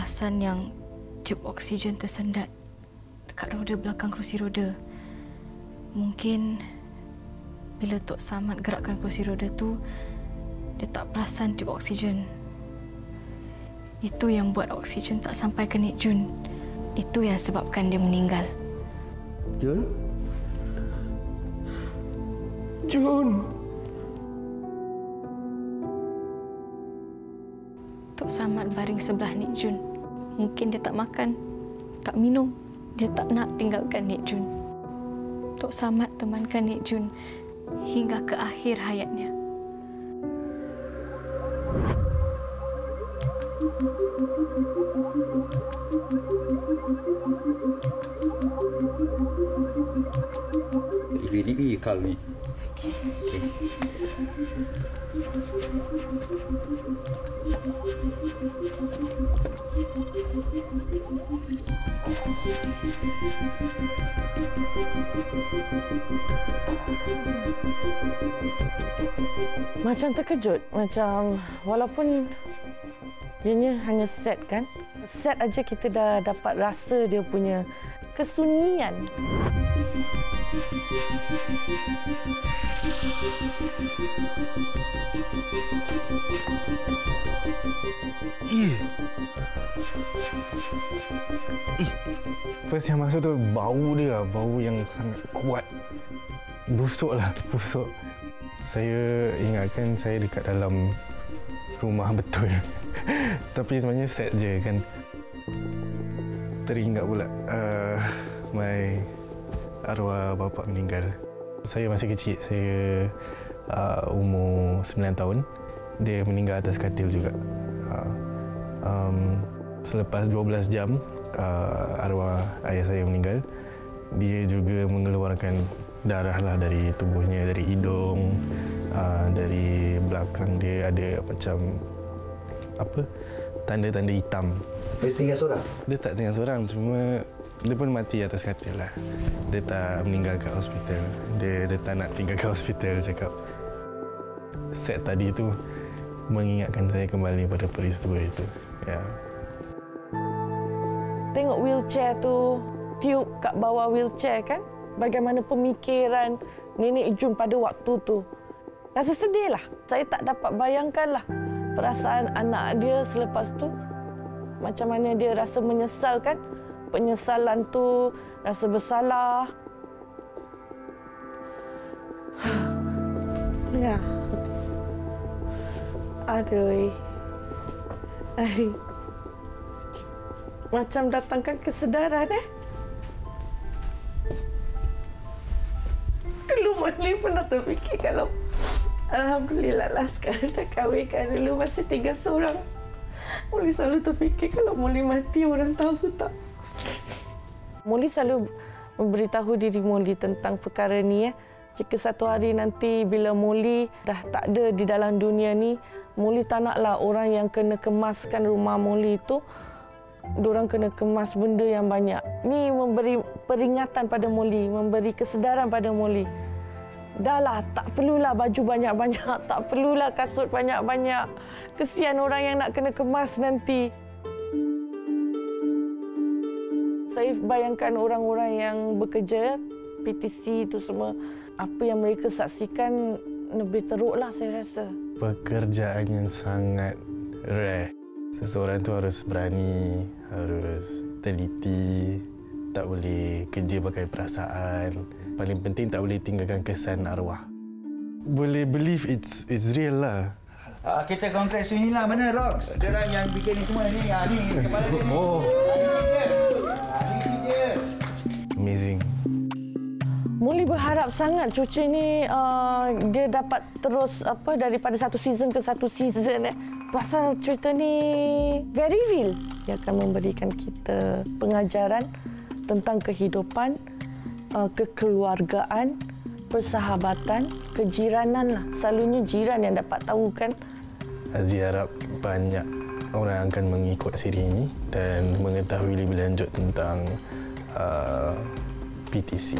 perasan yang tube oksigen tersendat dekat roda belakang kerusi roda. Mungkin bila Tok Samad gerakkan kerusi roda tu, dia tak perasan tube oksigen. Itu yang buat oksigen tak sampai ke Nik Jun. Itu yang sebabkan dia meninggal. Jun? Jun! Tok Samad baring sebelah Nik Jun. Mungkin dia tak makan, tak minum. Dia tak nak tinggalkan Nik Jun. Tok Samad temankan Nik Jun hingga ke akhir hayatnya. You call me. Okay. Macam terkejut, macam walaupun ianya hanya set kan, set aja kita dah dapat rasa dia punya kesunyian. First yang masuk tu bau dia, bau yang sangat kuat. Busuklah, busuk. Saya ingatkan saya dekat dalam rumah betul. Tapi sebenarnya set je kan. Teringat pula my arwah bapa meninggal. Saya masih kecil, saya umur 9 tahun. Dia meninggal atas katil juga. Selepas 12 jam arwah ayah saya meninggal, dia juga mengeluarkan darah lah dari tubuhnya, dari hidung, dari belakang dia ada macam apa, tanda-tanda hitam. Dia tinggal seorang? Dia tak tinggal seorang, cuma dia pun mati atas katil lah. Dia tak meninggal kat hospital. Dia tak nak tinggal kat hospital, cakap. Set tadi tu mengingatkan saya kembali pada peristiwa itu. Ya. Tengok wheelchair tu, tiup kat bawah wheelchair kan? Bagaimana pemikiran Nenek Jun pada waktu tu. Rasa sedih lah. Saya tak dapat bayangkan lah perasaan anak dia selepas tu. Macam mana dia rasa menyesal kan? Penyesalan tu, rasa bersalah. Ya. Aduh. Macam datangkan kesedaran Dulu Moli pernah terfikir kalau alhamdulillah lah sekarang dah kahwin kan. Dulu masih tinggal seorang. Moli selalu terfikir kalau Moli mati orang tahu tak. Moli selalu memberitahu diri Moli tentang perkara ni. Jika satu hari nanti bila Moli dah tak ada di dalam dunia ni, Moli tak naklah orang yang kena kemaskan rumah Moli itu, diorang kena kemas benda yang banyak. Ni memberi peringatan pada Moli, memberi kesedaran pada Moli. Dahlah, tak perlulah baju banyak-banyak, tak perlulah kasut banyak-banyak. Kesian orang yang nak kena kemas nanti. Saya bayangkan orang-orang yang bekerja, PTC itu semua, apa yang mereka saksikan lebih teruklah saya rasa. Pekerjaan yang sangat rare. Seseorang tu harus berani, harus teliti, tak boleh kerja pakai perasaan. Paling penting tak boleh tinggalkan kesan arwah. Boleh believe it's real lah. Kita konkret sini lah, mana Rox? Dia orang yang bikin ni semua ni. Ni kepala dia ni. Oh. Ni dia. Amazing. Moli berharap sangat cucu ni dia dapat terus daripada satu season ke satu season Pasal cerita ni very real. Dia akan memberikan kita pengajaran tentang kehidupan, kekeluargaan, persahabatan, kejiranan lah. Selalunya jiran yang dapat tahu kan. Aziz harap banyak orang akan mengikut siri ini dan mengetahui lebih lanjut tentang PTC.